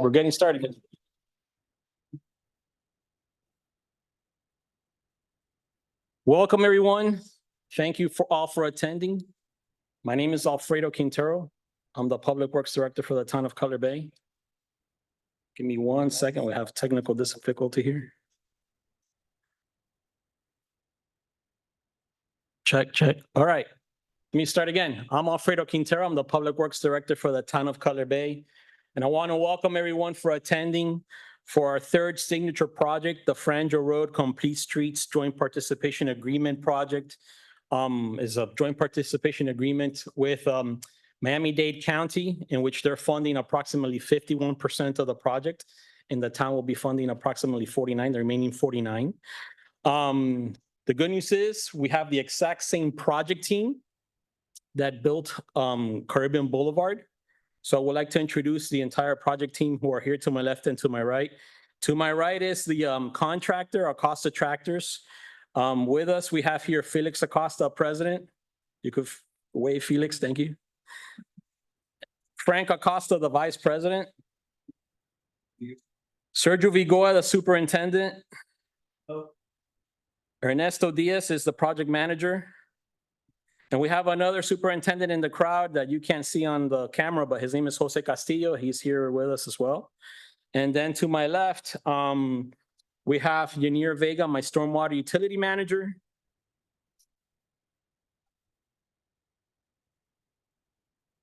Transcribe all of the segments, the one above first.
We're getting started. Welcome, everyone. Thank you for attending. My name is Alfredo Quintero. I'm the Public Works Director for the town of Cutler Bay. Give me 1 second. We have technical difficulty here. Check, check. All right. Let me start again. I'm Alfredo Quintero. I'm the Public Works Director for the town of Cutler Bay. And I want to welcome everyone for attending for our third signature project, the Franjo Road Complete Streets Joint Participation Agreement Project. Is a joint participation agreement with Miami-Dade County, in which they're funding approximately 51% of the project, and the town will be funding approximately 49, the remaining 49. The good news is we have the exact same project team that built Caribbean Boulevard. So I would like to introduce the entire project team who are here to my left and to my right. To my right is the contractor, Acosta Tractors. With us, we have here Felix Acosta, president. You could wave, Felix, thank you. Frank Acosta, the vice president. Sergio Vigoa, the superintendent. Ernesto Diaz is the project manager. And we have another superintendent in the crowd that you can't see on the camera, but his name is Jose Castillo. He's here with us as well. And then to my left, we have Yanir Vega, my stormwater utility manager.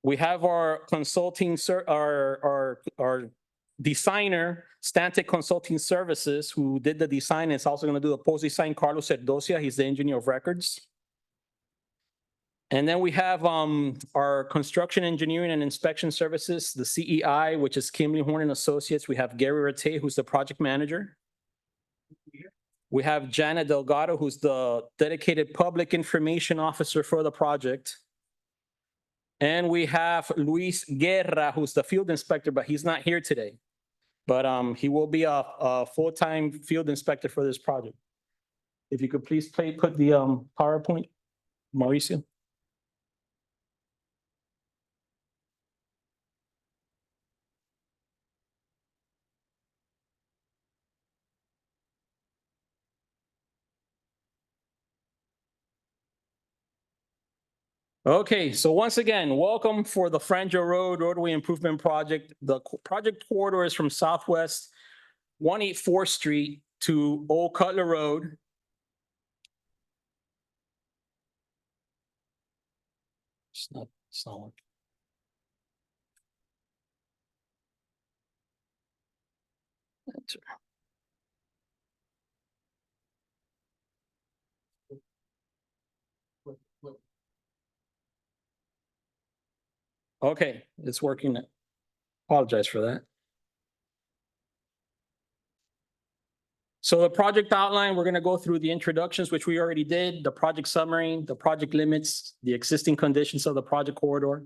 We have our consulting, our designer, Stantec Consulting Services, who did the design and is also going to do the post-design, Carlos Erdosia. He's the engineer of records. And then we have our construction engineering and inspection services, the CEI, which is Kimberly Horn and Associates. We have Gary Rattay, who's the project manager. We have Janet Delgado, who's the dedicated public information officer for the project. And we have Luis Guerra, who's the field inspector, but he's not here today. But he will be a full-time field inspector for this project. If you could please put the PowerPoint, Mauricio. Okay, so once again, welcome for the Franjo Road Roadway Improvement Project. The project corridor is from Southwest 184th Street to Old Cutler Road. It's not one. Enter. Okay, it's working. Apologize for that. So the project outline, we're going to go through the introductions, which we already did, the project summary, the project limits, the existing conditions of the project corridor,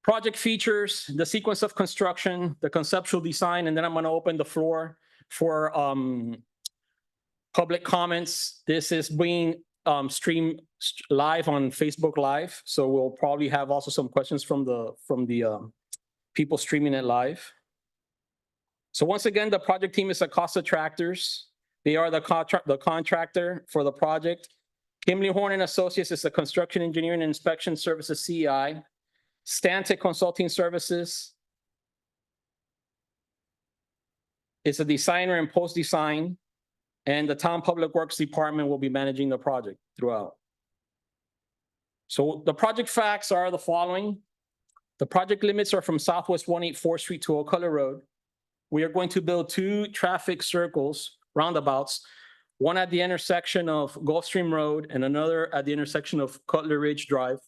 project features, the sequence of construction, the conceptual design, and then I'm going to open the floor for public comments. This is being streamed live on Facebook Live, so we'll probably have also some questions from the people streaming it live. So once again, the project team is Acosta Tractors. They are the contractor for the project. Kimberly Horn and Associates is the construction engineering and inspection services CEI. Stantec Consulting Services is a designer and post-design. And the Town Public Works Department will be managing the project throughout. So the project facts are the following. The project limits are from Southwest 184th Street to Old Cutler Road. We are going to build 2 traffic circles, roundabouts, one at the intersection of Gulfstream Road and another at the intersection of Cutler Ridge Drive.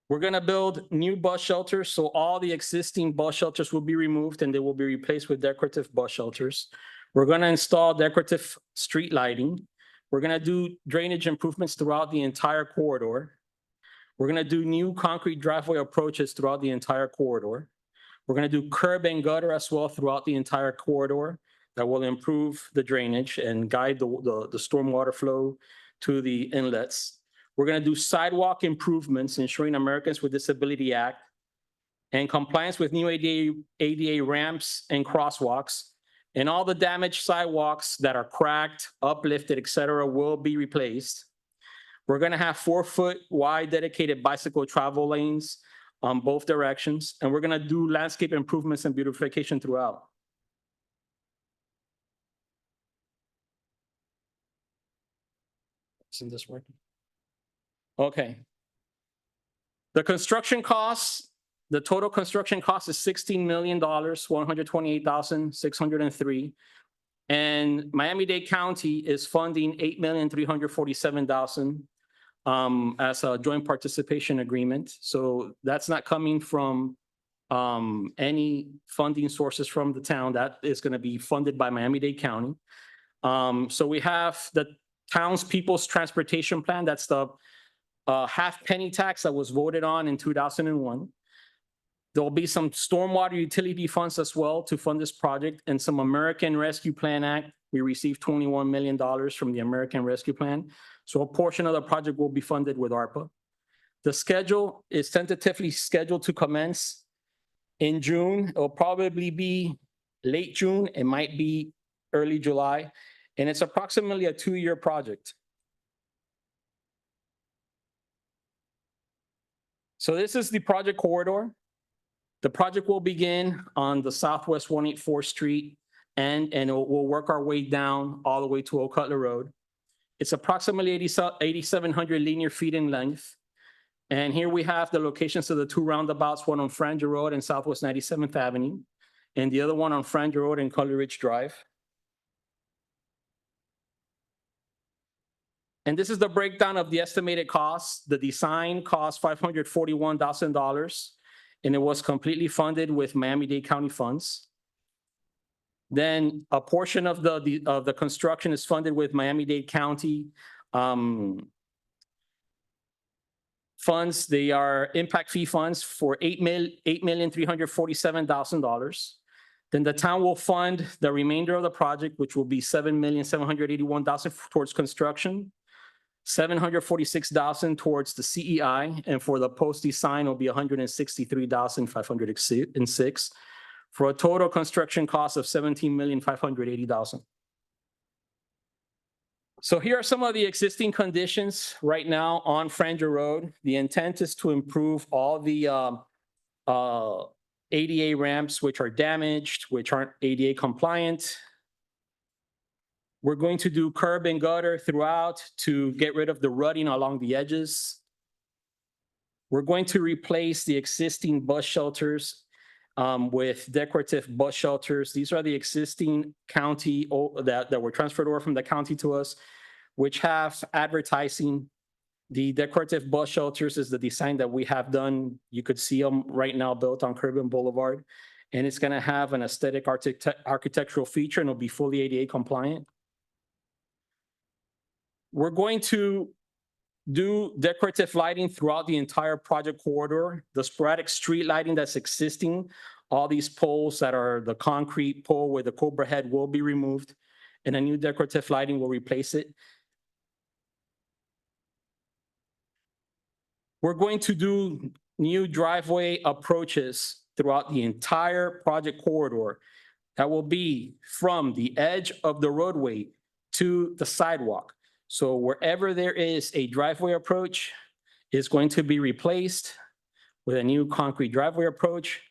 We're going to build new bus shelters, so all the existing bus shelters will be removed and they will be replaced with decorative bus shelters. We're going to install decorative street lighting. We're going to do drainage improvements throughout the entire corridor. We're going to do new concrete driveway approaches throughout the entire corridor. We're going to do curb and gutter as well throughout the entire corridor that will improve the drainage and guide the stormwater flow to the inlets. We're going to do sidewalk improvements, ensuring Americans with Disability Act, and compliance with new ADA ramps and crosswalks. And all the damaged sidewalks that are cracked, uplifted, et cetera, will be replaced. We're going to have 4-foot wide dedicated bicycle travel lanes on both directions. And we're going to do landscape improvements and beautification throughout. Isn't this working? Okay. The construction costs, the total construction cost is $16 million, $128,603. And Miami-Dade County is funding $8,347,000 as a joint participation agreement. So that's not coming from any funding sources from the town. That is going to be funded by Miami-Dade County. So we have the townspeople's transportation plan. That's the half penny tax that was voted on in 2001. There will be some stormwater utility funds as well to fund this project, and some American Rescue Plan Act. We received $21 million from the American Rescue Plan. So a portion of the project will be funded with ARPA. The schedule is tentatively scheduled to commence in June. It'll probably be late June. It might be early July. And it's approximately a 2-year project. So this is the project corridor. The project will begin on the Southwest 184th Street and we'll work our way down all the way to Old Cutler Road. It's approximately 8,700 linear feet in length. And here we have the locations of the 2 roundabouts, one on Franjo Road and Southwest 97th Avenue, and the other one on Franjo Road and Cutler Ridge Drive. And this is the breakdown of the estimated costs. The design cost $541,000. And it was completely funded with Miami-Dade County funds. Then a portion of the construction is funded with Miami-Dade County funds. They are impact fee funds for $8,347,000. Then the town will fund the remainder of the project, which will be $7,781,000 towards construction, $746,000 towards the CEI, and for the post-design will be $163,506, for a total construction cost of $17,580,000. So here are some of the existing conditions right now on Franjo Road. The intent is to improve all the ADA ramps which are damaged, which aren't ADA compliant. We're going to do curb and gutter throughout to get rid of the rutting along the edges. We're going to replace the existing bus shelters with decorative bus shelters. These are the existing county that were transferred over from the county to us, which have advertising. The decorative bus shelters is the design that we have done. You could see them right now built on Kerbin Boulevard. And it's going to have an aesthetic architectural feature and it'll be fully ADA compliant. We're going to do decorative lighting throughout the entire project corridor. The sporadic street lighting that's existing, all these poles that are the concrete pole with the cobra head will be removed and a new decorative lighting will replace it. We're going to do new driveway approaches throughout the entire project corridor. That will be from the edge of the roadway to the sidewalk. So wherever there is a driveway approach is going to be replaced with a new concrete driveway approach.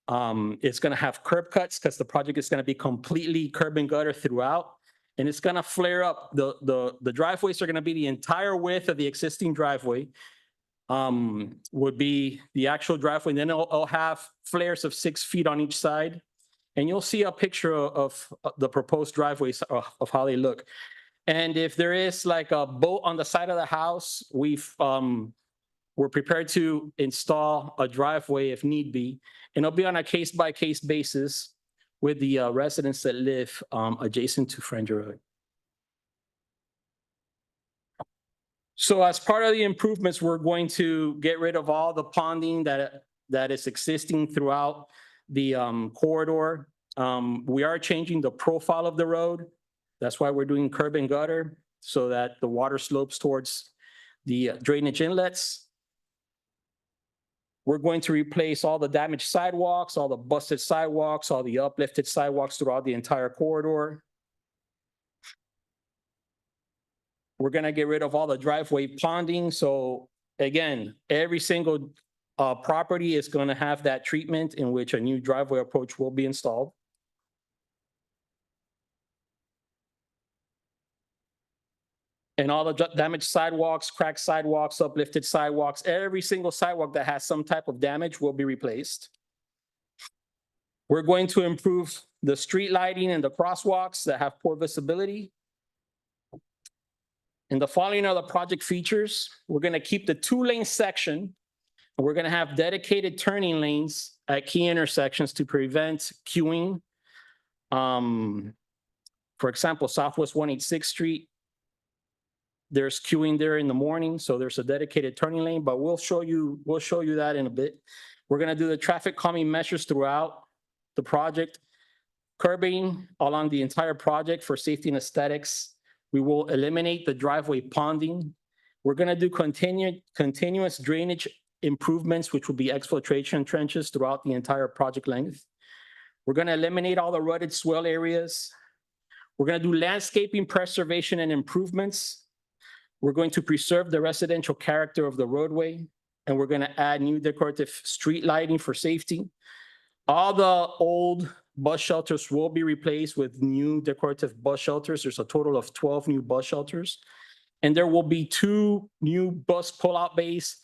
It's going to have curb cuts because the project is going to be completely curb and gutter throughout. And it's going to flare up. The driveways are going to be the entire width of the existing driveway. Would be the actual driveway. And then it'll have flares of 6 feet on each side. And you'll see a picture of the proposed driveways of how they look. And if there is like a boat on the side of the house, we're prepared to install a driveway if need be. And it'll be on a case-by-case basis with the residents that live adjacent to Franjo Road. So as part of the improvements, we're going to get rid of all the ponding that is existing throughout the corridor. We are changing the profile of the road. That's why we're doing curb and gutter so that the water slopes towards the drainage inlets. We're going to replace all the damaged sidewalks, all the busted sidewalks, all the uplifted sidewalks throughout the entire corridor. We're gonna get rid of all the driveway ponding. So again, every single property is gonna have that treatment in which a new driveway approach will be installed. And all the damaged sidewalks, cracked sidewalks, uplifted sidewalks, every single sidewalk that has some type of damage will be replaced. We're going to improve the street lighting and the crosswalks that have poor visibility. And the following are the project features. We're going to keep the 2-lane section, and we're going to have dedicated turning lanes at key intersections to prevent queuing. For example, Southwest 186th Street, there's queuing there in the morning, so there's a dedicated turning lane, but we'll show you that in a bit. We're gonna do the traffic calming measures throughout the project, curbing along the entire project for safety and aesthetics. We will eliminate the driveway ponding. We're gonna do continuous drainage improvements, which will be exfiltration trenches throughout the entire project length. We're gonna eliminate all the rutted swell areas. We're gonna do landscaping preservation and improvements. We're going to preserve the residential character of the roadway, and we're going to add new decorative street lighting for safety. All the old bus shelters will be replaced with new decorative bus shelters. There's a total of 12 new bus shelters. And there will be 2 new bus pull-out bays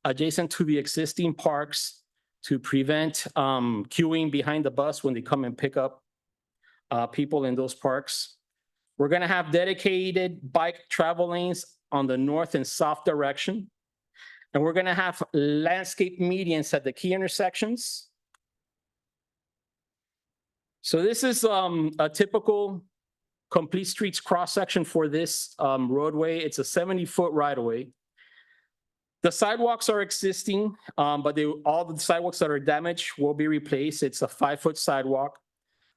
adjacent to the existing parks to prevent queuing behind the bus when they come and pick up people in those parks. We're gonna have dedicated bike travel lanes on the north and south direction. And we're gonna have landscape medians at the key intersections. So this is a typical complete streets cross-section for this roadway. It's a 70-foot right-of-way. The sidewalks are existing, but all the sidewalks that are damaged will be replaced. It's a 5-foot sidewalk.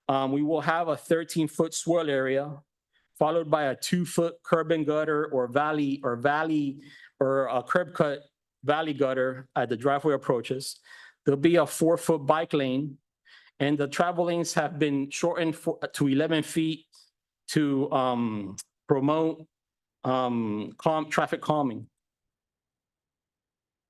We will have a 13-foot swirl area, followed by a 2-foot curb and gutter or a curb cut valley gutter at the driveway approaches. There'll be a 4-foot bike lane, and the travel lanes have been shortened to 11 feet to promote traffic calming.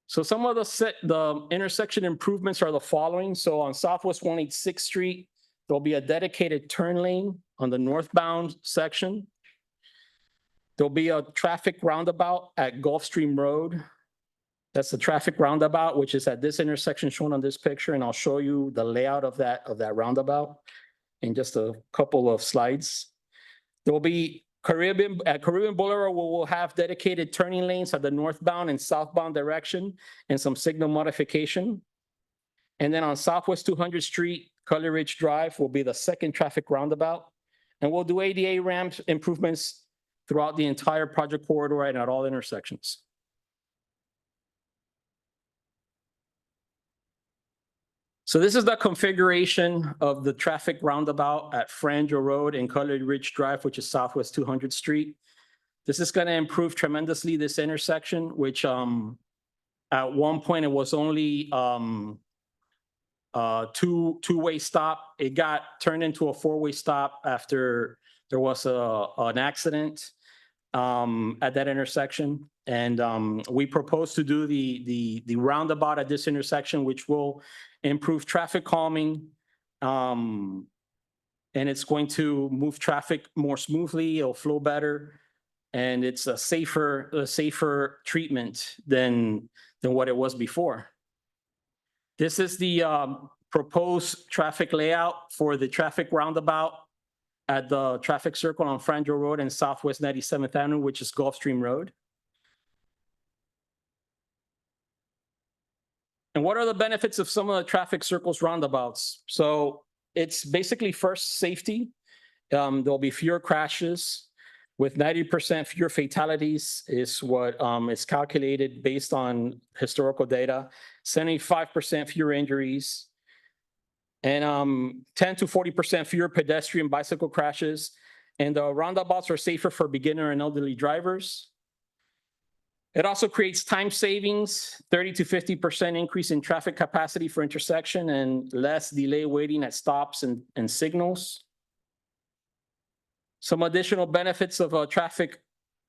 So some of the intersection improvements are the following. So on Southwest 186th Street, there'll be a dedicated turn lane on the northbound section. There'll be a traffic roundabout at Gulfstream Road. That's the traffic roundabout, which is at this intersection shown on this picture, and I'll show you the layout of that roundabout in just a couple of slides. There will be Caribbean Boulevard, we'll have dedicated turning lanes at the northbound and southbound direction and some signal modification. And then on Southwest 200th Street, Cutler Ridge Drive will be the second traffic roundabout. And we'll do ADA ramp improvements throughout the entire project corridor and at all intersections. So this is the configuration of the traffic roundabout at Franjo Road and Cutler Ridge Drive, which is Southwest 200th Street. This is going to improve tremendously this intersection, which at one point it was only two-way stop. It got turned into a 4-way stop after there was an accident at that intersection. And we propose to do the roundabout at this intersection, which will improve traffic calming. And it's going to move traffic more smoothly, it'll flow better. And it's a safer treatment than what it was before. This is the proposed traffic layout for the traffic roundabout at the traffic circle on Franjo Road and Southwest 97th Avenue, which is Gulfstream Road. And what are the benefits of some of the traffic circles roundabouts? So it's basically first safety. There'll be fewer crashes with 90% fewer fatalities is what is calculated based on historical data, 75% fewer injuries, and 10 to 40% fewer pedestrian bicycle crashes. And the roundabouts are safer for beginner and elderly drivers. It also creates time savings, 30 to 50% increase in traffic capacity for intersection and less delay waiting at stops and signals. Some additional benefits of traffic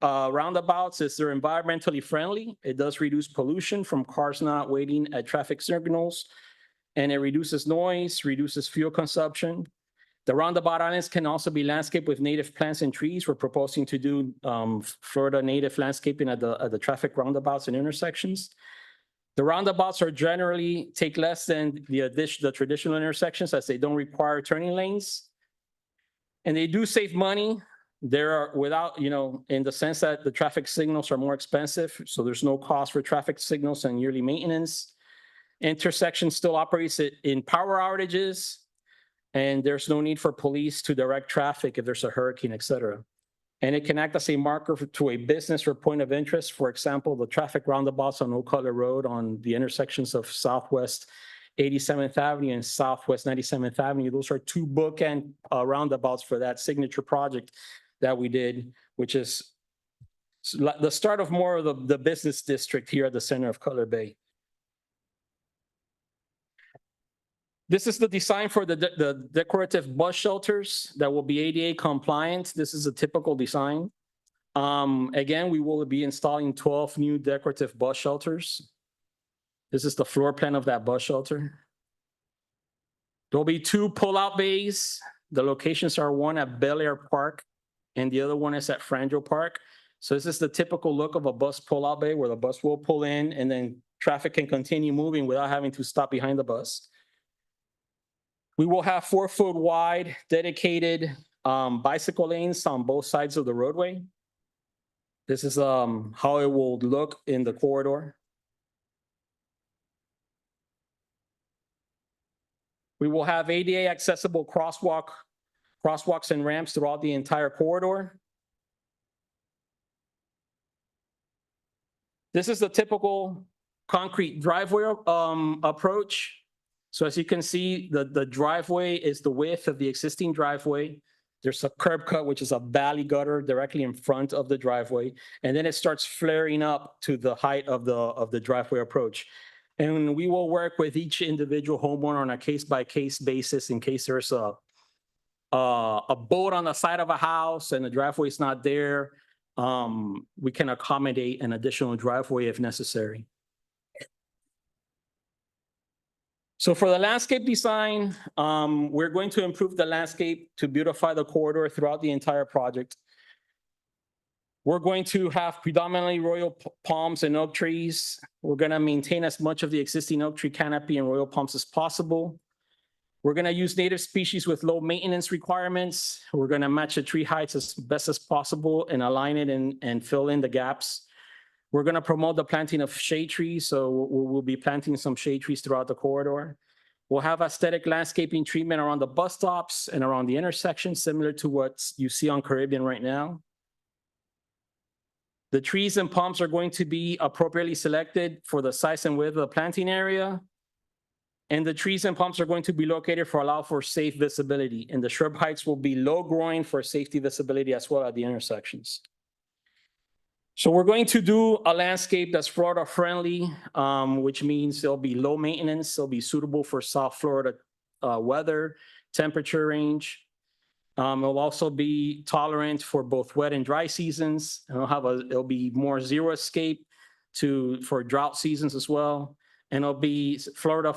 roundabouts is they're environmentally friendly. It does reduce pollution from cars not waiting at traffic signals, and it reduces noise, reduces fuel consumption. The roundabout islands can also be landscaped with native plants and trees. We're proposing to do Florida native landscaping at the traffic roundabouts and intersections. The roundabouts are generally take less than the traditional intersections as they don't require turning lanes. And they do save money. There are without, in the sense that the traffic signals are more expensive. So there's no cost for traffic signals and yearly maintenance. Intersection still operates in power outages. And there's no need for police to direct traffic if there's a hurricane, et cetera. And it can act as a marker to a business or point of interest. For example, the traffic roundabouts on Cutler Road on the intersections of Southwest 87th Avenue and Southwest 97th Avenue. Those are two bookend roundabouts for that signature project that we did, which is the start of more of the business district here at the center of Cutler Bay. This is the design for the decorative bus shelters that will be ADA compliant. This is a typical design. Again, we will be installing 12 new decorative bus shelters. This is the floor plan of that bus shelter. There'll be 2 pull-out bays. The locations are one at Bel Air Park and the other one is at Franjo Park. So this is the typical look of a bus pull-out bay where the bus will pull in and then traffic can continue moving without having to stop behind the bus. We will have 4-foot wide dedicated bicycle lanes on both sides of the roadway. This is how it will look in the corridor. We will have ADA accessible crosswalks and ramps throughout the entire corridor. This is the typical concrete driveway approach. So as you can see, the driveway is the width of the existing driveway. There's a curb cut, which is a valley gutter directly in front of the driveway. And then it starts flaring up to the height of the driveway approach. And we will work with each individual homeowner on a case-by-case basis in case there's a boat on the side of a house and the driveway is not there. We can accommodate an additional driveway if necessary. So for the landscape design, we're going to improve the landscape to beautify the corridor throughout the entire project. We're going to have predominantly royal palms and oak trees. We're going to maintain as much of the existing oak tree canopy and royal palms as possible. We're going to use native species with low maintenance requirements. We're going to match the tree heights as best as possible and align it and fill in the gaps. We're going to promote the planting of shade trees. So we'll be planting some shade trees throughout the corridor. We'll have aesthetic landscaping treatment around the bus stops and around the intersections, similar to what you see on Caribbean right now. The trees and palms are going to be appropriately selected for the size and width of the planting area. And the trees and palms are going to be located for allow for safe visibility. And the shrub heights will be low growing for safety visibility as well at the intersections. So we're going to do a landscape that's Florida friendly, which means it'll be low maintenance. It'll be suitable for South Florida weather, temperature range. It'll also be tolerant for both wet and dry seasons. And it'll be more zero escape for drought seasons as well. And it'll be Florida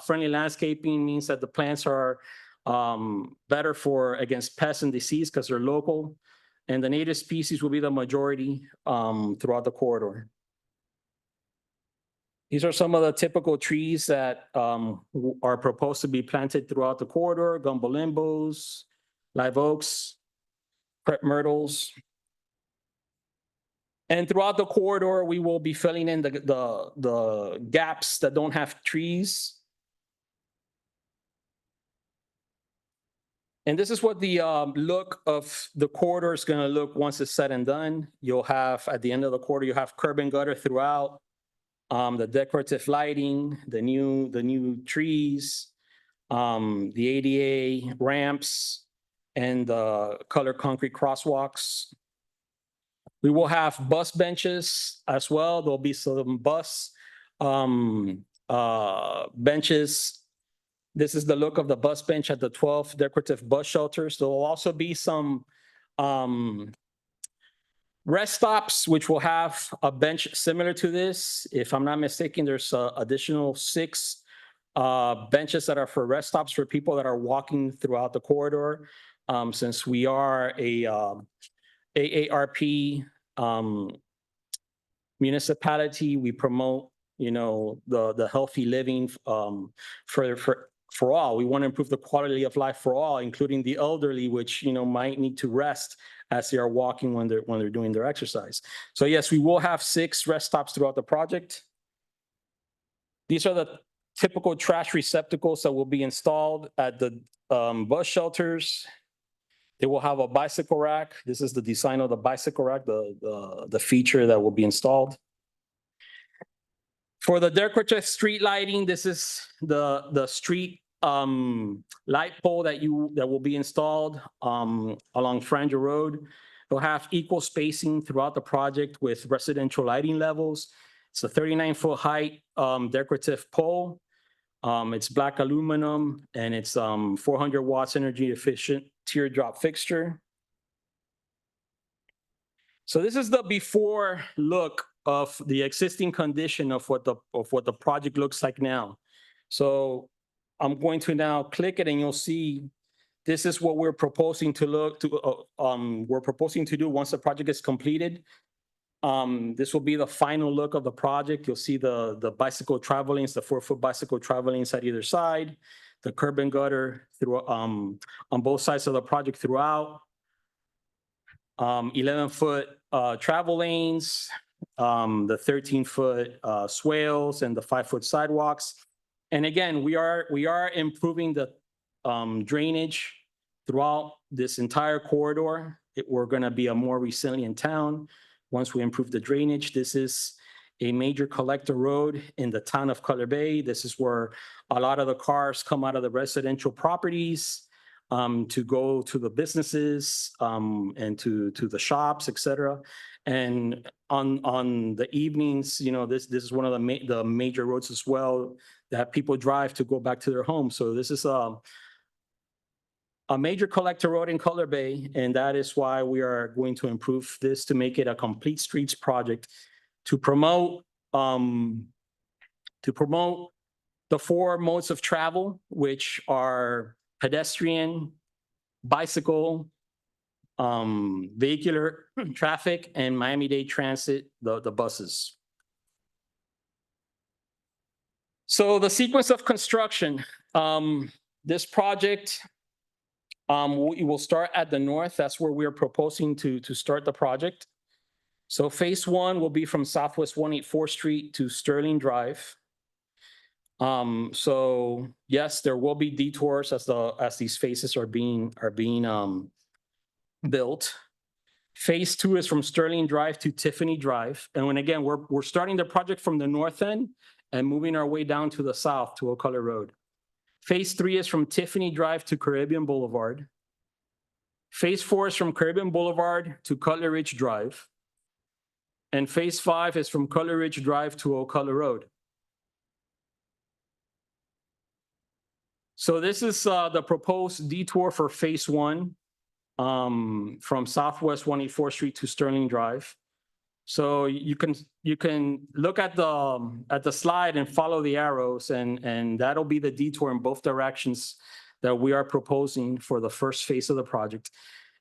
friendly landscaping means that the plants are better against pests and disease because they're local. And the native species will be the majority throughout the corridor. These are some of the typical trees that are proposed to be planted throughout the corridor: gumbo limbos, live oaks, prep myrtles. And throughout the corridor, we will be filling in the gaps that don't have trees. And this is what the look of the corridor is going to look once it's said and done. You'll have, at the end of the corridor, you have curb and gutter throughout, the decorative lighting, the new trees, the ADA ramps, and the color concrete crosswalks. We will have bus benches as well. There'll be some bus benches. This is the look of the bus bench at the 12 decorative bus shelters. There will also be some rest stops, which will have a bench similar to this. If I'm not mistaken, there's additional 6 benches that are for rest stops for people that are walking throughout the corridor. Since we are a AARP municipality, we promote, the healthy living for all. We want to improve the quality of life for all, including the elderly, which might need to rest as they are walking when they're doing their exercise. So yes, we will have 6 rest stops throughout the project. These are the typical trash receptacles that will be installed at the bus shelters. They will have a bicycle rack. This is the design of the bicycle rack, the feature that will be installed. For the decorative street lighting, this is the street light pole that will be installed along Franjo Road. It'll have equal spacing throughout the project with residential lighting levels. It's a 39-foot height decorative pole. It's black aluminum, and it's 400 watts energy efficient teardrop fixture. So this is the before look of the existing condition of what the project looks like now. So I'm going to now click it, and you'll see this is what we're proposing to do once the project is completed. This will be the final look of the project. You'll see the bicycle travel lanes, the 4-foot bicycle travel lanes at either side, the curb and gutter through on both sides of the project throughout. 11-foot travel lanes, the 13-foot swales, and the 5-foot sidewalks. And again, we are improving the drainage throughout this entire corridor. We're going to be a more resilient town once we improve the drainage. This is a major collector road in the town of Cutler Bay. This is where a lot of the cars come out of the residential properties to go to the businesses and to the shops, etc. And on the evenings, this is one of the major roads as well that people drive to go back to their homes. So this is a major collector road in Cutler Bay, and that is why we are going to improve this to make it a complete streets project to promote the 4 modes of travel, which are pedestrian, bicycle, vehicular traffic, and Miami-Dade Transit, the buses. So the sequence of construction, this project, we will start at the north. That's where we're proposing to start the project. So phase 1 will be from Southwest 184th Street to Sterling Drive. So yes, there will be detours as these phases are being built. Phase 2 is from Sterling Drive to Tiffany Drive. And we're starting the project from the north end and moving our way down to the south to O'Connor Road. Phase 3 is from Tiffany Drive to Caribbean Boulevard. Phase 4 is from Caribbean Boulevard to Cutler Ridge Drive. And phase 5 is from Cutler Ridge Drive to O'Connor Road. So this is the proposed detour for phase 1 from Southwest 184th Street to Sterling Drive. So you can look at the slide and follow the arrows, and that'll be the detour in both directions that we are proposing for the first phase of the project.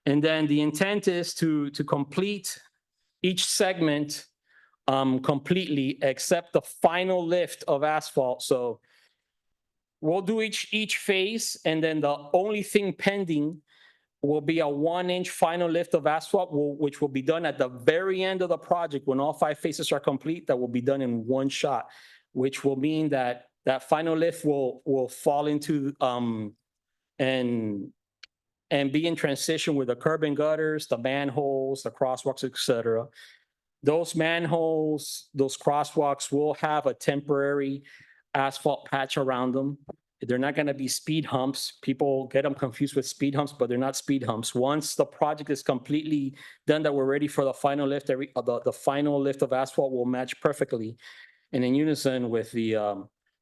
And then the intent is to complete each segment completely except the final lift of asphalt. So we'll do each phase, and then the only thing pending will be a 1-inch final lift of asphalt, which will be done at the very end of the project when all 5 phases are complete. That will be done in one shot, which will mean that final lift will fall into and be in transition with the curb and gutters, the manholes, the crosswalks, etc. Those manholes, those crosswalks will have a temporary asphalt patch around them. They're not going to be speed humps. People get them confused with speed humps, but they're not speed humps. Once the project is completely done, that we're ready for the final lift, the final lift of asphalt will match perfectly and in unison with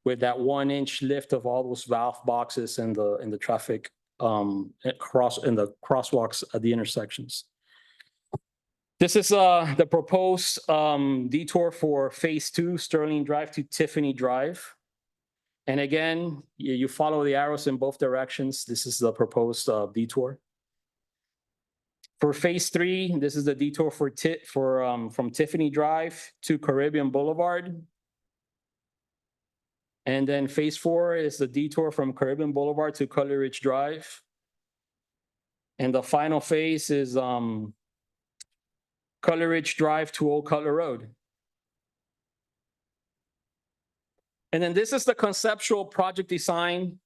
with that 1 inch lift of all those valve boxes and the traffic in the crosswalks at the intersections. This is the proposed detour for phase 2, Sterling Drive to Tiffany Drive. And again, you follow the arrows in both directions. This is the proposed detour. For phase 3, this is the detour from Tiffany Drive to Caribbean Boulevard. And then phase 4 is the detour from Caribbean Boulevard to Cutler Ridge Drive. And the final phase is Cutler Ridge Drive to Old Cutler Road. And then this is the conceptual project design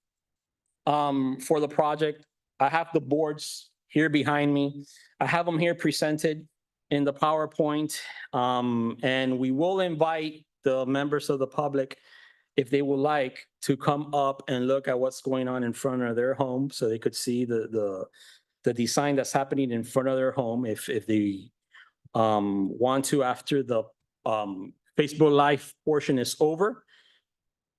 for the project. I have the boards here behind me. I have them here presented in the PowerPoint. And we will invite the members of the public, if they would like, to come up and look at what's going on in front of their home so they could see the design that's happening in front of their home if they want to after the Facebook Live portion is over.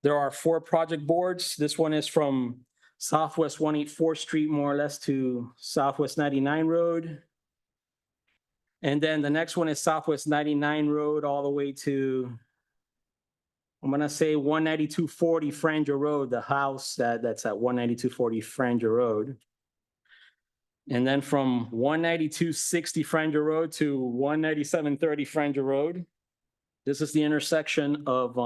There are 4 project boards. This one is from Southwest 184th Street, more or less, to Southwest 99 Road. And then the next one is Southwest 99 Road all the way to, I'm gonna say 19240 Franjo Road, the house that's at 19240 Franjo Road. And then from 19260 Franjo Road to 19730 Franjo Road. This is the intersection of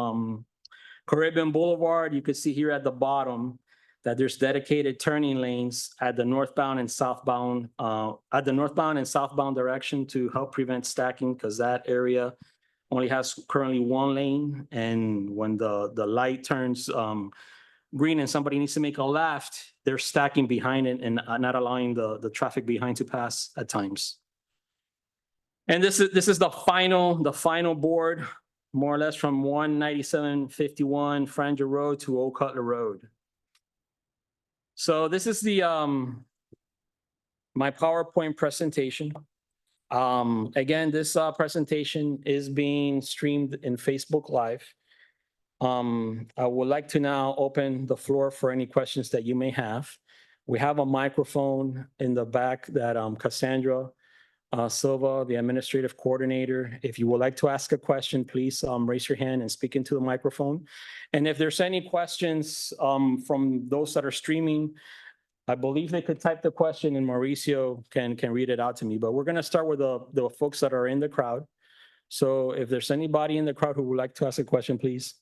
Caribbean Boulevard. You can see here at the bottom that there's dedicated turning lanes at the northbound and southbound direction to help prevent stacking, because that area only has currently 1 lane. And when the light turns green and somebody needs to make a left, they're stacking behind it and not allowing the traffic behind to pass at times. And this is the final board, more or less, from 19751 Franjo Road to Old Cutler Road. So this is the my PowerPoint presentation. Again, this presentation is being streamed in Facebook Live. I would like to now open the floor for any questions that you may have. We have a microphone in the back that Cassandra Silva, the administrative coordinator, if you would like to ask a question, please raise your hand and speak into the microphone. And if there's any questions from those that are streaming, I believe they could type the question and Mauricio can read it out to me. But we're going to start with the folks that are in the crowd. So if there's anybody in the crowd who would like to ask a question, please.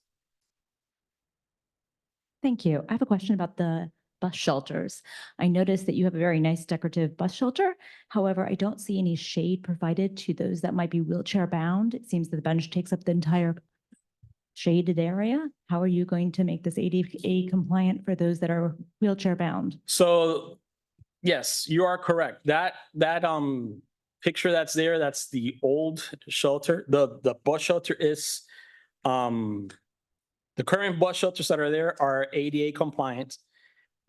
Thank you. I have a question about the bus shelters. I noticed that you have a very nice decorative bus shelter. However, I don't see any shade provided to those that might be wheelchair bound. It seems that the bench takes up the entire shaded area. How are you going to make this ADA compliant for those that are wheelchair bound? So yes, you are correct. That picture that's there, that's the old shelter. The bus shelter is the current bus shelters that are there are ADA compliant.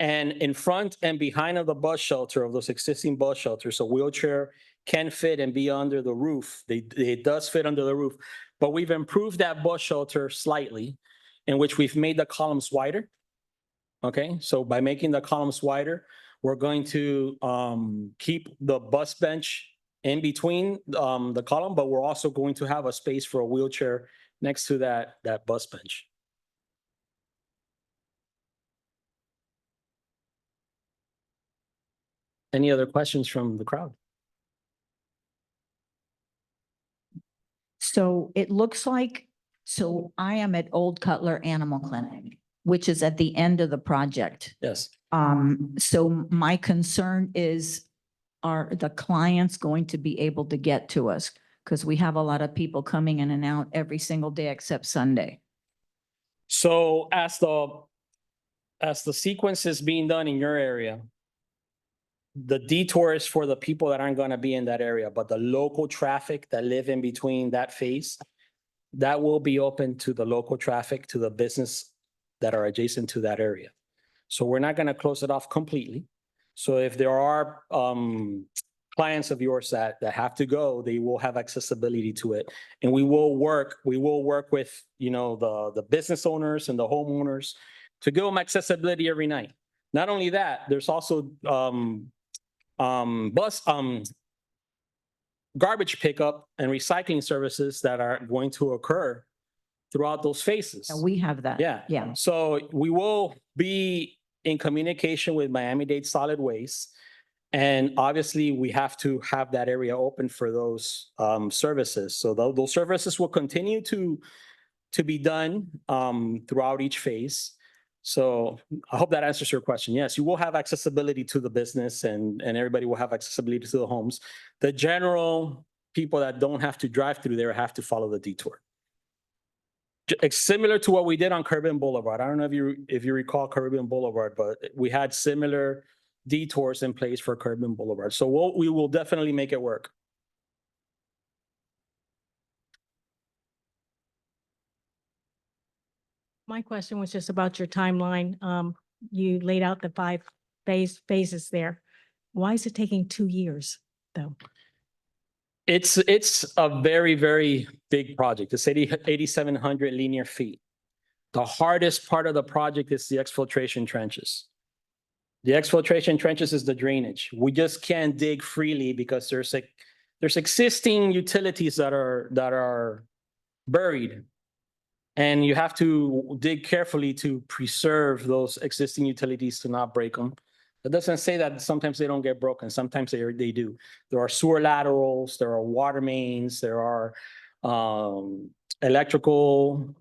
And in front and behind of the bus shelter, of those existing bus shelters, a wheelchair can fit and be under the roof. It does fit under the roof, but we've improved that bus shelter slightly, in which we've made the columns wider. Okay, so by making the columns wider, we're going to keep the bus bench in between the column, but we're also going to have a space for a wheelchair next to that bus bench. Any other questions from the crowd? So it looks like, so I am at Old Cutler Animal Clinic, which is at the end of the project. Yes. So my concern is, are the clients going to be able to get to us? Because we have a lot of people coming in and out every single day except Sunday. So as the sequence is being done in your area, the detour is for the people that aren't going to be in that area, but the local traffic that live in between that phase, that will be open to the local traffic, to the business that are adjacent to that area. So we're not gonna close it off completely. So if there are clients of yours that have to go, they will have accessibility to it. And we will work with, you know, the business owners and the homeowners to give them accessibility every night. Not only that, there's also garbage pickup and recycling services that are going to occur throughout those phases. And we have that. Yeah. Yeah. So we will be in communication with Miami-Dade Solid Waste. And obviously, we have to have that area open for those services. So those services will continue to be done throughout each phase. So I hope that answers your question. Yes, you will have accessibility to the business and everybody will have accessibility to the homes. The general people that don't have to drive through there have to follow the detour. It's similar to what we did on Caribbean Boulevard. I don't know if you recall Caribbean Boulevard, but we had similar detours in place for Caribbean Boulevard. So we will definitely make it work. My question was just about your timeline. You laid out the five phases there. Why is it taking 2 years, though? It's a very, very big project. It's 8,700 linear feet. The hardest part of the project is the exfiltration trenches. The exfiltration trenches is the drainage. We just can't dig freely because there's existing utilities that are buried. And you have to dig carefully to preserve those existing utilities to not break them. That doesn't say that sometimes they don't get broken. Sometimes they do. There are sewer laterals, there are water mains, there are electrical,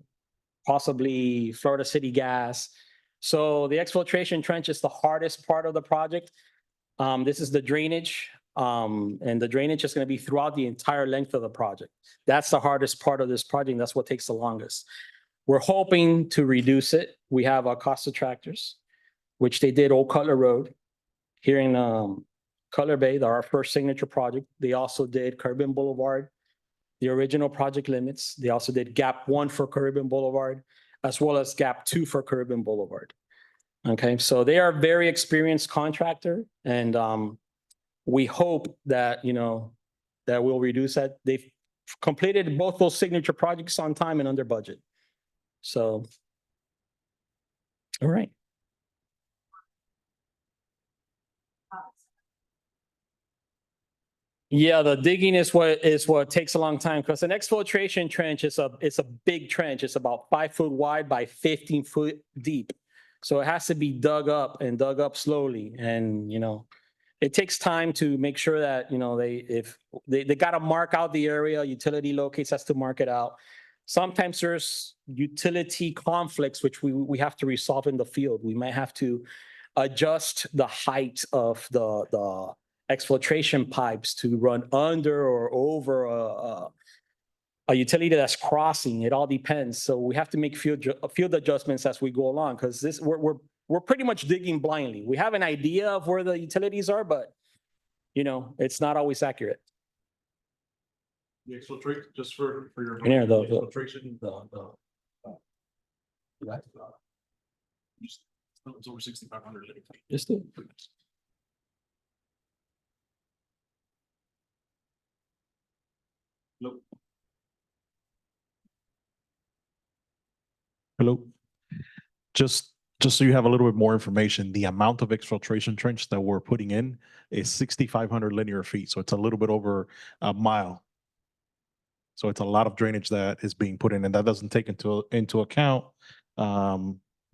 possibly Florida City gas. So the exfiltration trench is the hardest part of the project. This is the drainage, and the drainage is going to be throughout the entire length of the project. That's the hardest part of this project. That's what takes the longest. We're hoping to reduce it. We have Acosta Tractors, which they did Old Cutler Road here in Cutler Bay. They're our first signature project. They also did Caribbean Boulevard, the original project limits. They also did Gap 1 for Caribbean Boulevard, as well as Gap 2 for Caribbean Boulevard. Okay, so they are a very experienced contractor, and we hope that, you know, that we'll reduce that. They've completed both those signature projects on time and under budget. So, all right. Yeah, the digging is what takes a long time, because an exfiltration trench is a big trench. It's about 5 foot wide by 15 foot deep. So it has to be dug up and dug up slowly. And, you know, it takes time to make sure that, you know, they got to mark out the area. Utility locates has to mark it out. Sometimes there's utility conflicts, which we have to resolve in the field. We might have to adjust the height of the exfiltration pipes to run under or over a utility that's crossing. It all depends. So we have to make field adjustments as we go along, because we're pretty much digging blindly. We have an idea of where the utilities are, but, you know, it's not always accurate. The exfiltrate, just for your. Yeah, the Exfiltration, it's over 6,500. Just do it. Nope. Hello. Just so you have a little bit more information, the amount of exfiltration trench that we're putting in is 6,500 linear feet. So it's a little bit over a mile. So it's a lot of drainage that is being put in, and that doesn't take into account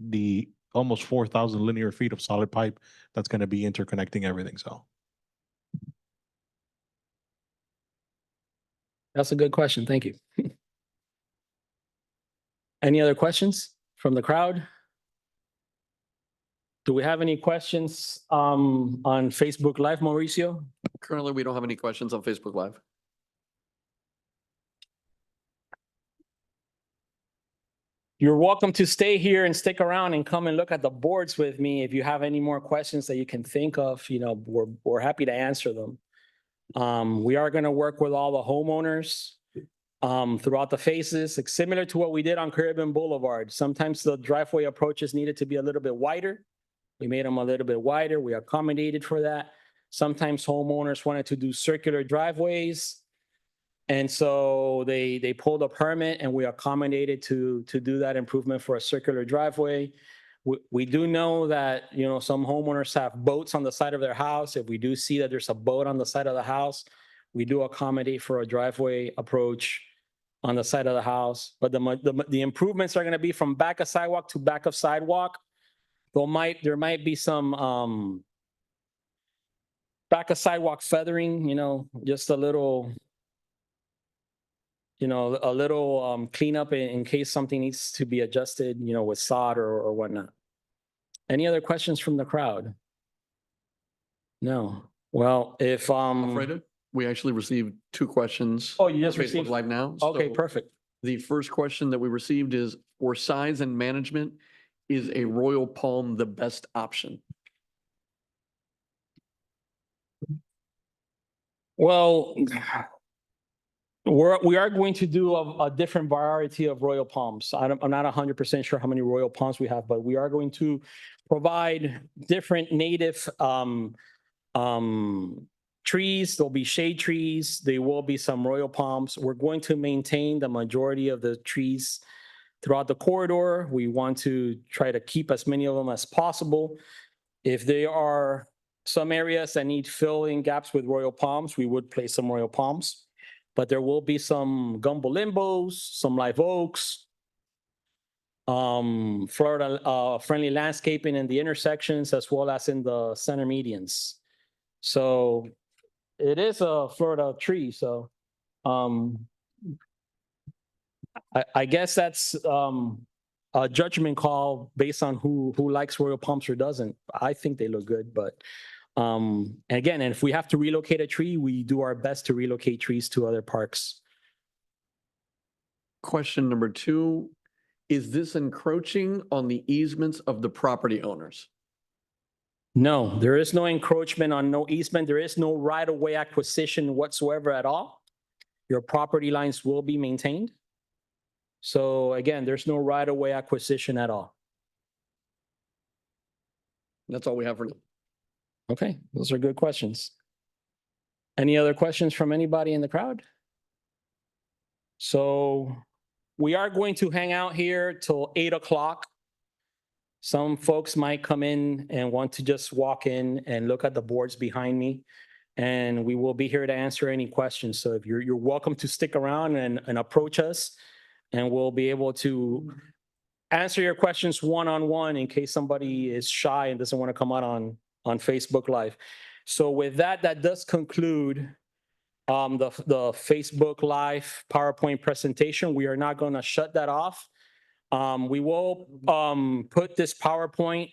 the almost 4,000 linear feet of solid pipe that's going to be interconnecting everything. So That's a good question. Thank you. Any other questions from the crowd? Do we have any questions on Facebook Live, Mauricio? Currently, we don't have any questions on Facebook Live. You're welcome to stay here and stick around and come and look at the boards with me. If you have any more questions that you can think of, you know, we're happy to answer them. We are going to work with all the homeowners throughout the phases, similar to what we did on Caribbean Boulevard. Sometimes the driveway approaches needed to be a little bit wider We made them a little bit wider. We accommodated for that. Sometimes homeowners wanted to do circular driveways. And so they pulled a permit and we accommodated to do that improvement for a circular driveway. We do know that, some homeowners have boats on the side of their house. If we do see that there's a boat on the side of the house, we do accommodate for a driveway approach on the side of the house. But the improvements are going to be from back of sidewalk to back of sidewalk. There might be some back of sidewalk feathering, just a little cleanup in case something needs to be adjusted, with sod or whatnot. Any other questions from the crowd? No. Well, if Alfredo, we actually received 2 questions. Oh, you just on Facebook received? Live now. Okay, So perfect. The first question that we received is, for size and management, is a Royal Palm the best option? Well, we are going to do a different variety of Royal Palms. I'm not 100% sure how many Royal Palms we have, but we are going to provide different native trees. There'll be shade trees. There will be some Royal Palms. We're going to maintain the majority of the trees throughout the corridor. We want to try to keep as many of them as possible. If there are some areas that need filling gaps with Royal Palms, we would place some Royal Palms. But there will be some gumbo limbos, some live oaks, Florida friendly landscaping in the intersections as well as in the center medians. So it is a Florida tree. So I guess that's a judgment call based on who likes Royal Palms or doesn't. I think they look good, but and again, and if we have to relocate a tree, we do our best to relocate trees to other parks. Question number 2, is this encroaching on the easements of the property owners? No, there is no encroachment on no easement. There is no right-of-way acquisition whatsoever at all. Your property lines will be maintained. So again, there's no right-of-way acquisition at all. That's all we have for now. Okay, those are good questions. Any other questions from anybody in the crowd? So we are going to hang out here till 8 o'clock. Some folks might come in and want to just walk in and look at the boards behind me. And we will be here to answer any questions. So if you're welcome to stick around and approach us, and we'll be able to answer your questions one-on-one in case somebody is shy and doesn't want to come out on Facebook Live. So with that, that does conclude the Facebook Live PowerPoint presentation. We are not going to shut that off. We will put this PowerPoint,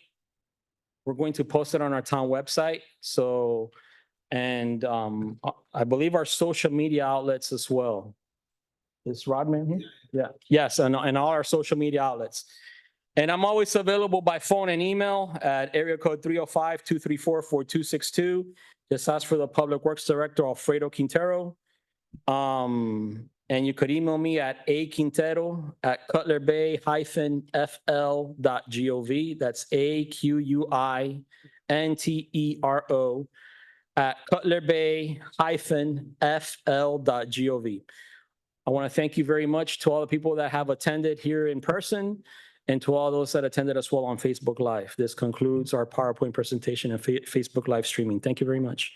we're going to post it on our town website. So, and I believe our social media outlets as well. Is Rodman here? Yeah. Yes, and all our social media outlets. And I'm always available by phone and email at area code 305-234-4262. Just ask for the Public Works Director, Alfredo Quintero. And you could email me at aquintero@cutlerbay-fl.gov. That's AQUINTERO @cutlerbay-fl.gov. I want to thank you very much to all the people that have attended here in person and to all those that attended as well on Facebook Live. This concludes our PowerPoint presentation and Facebook Live streaming. Thank you very much.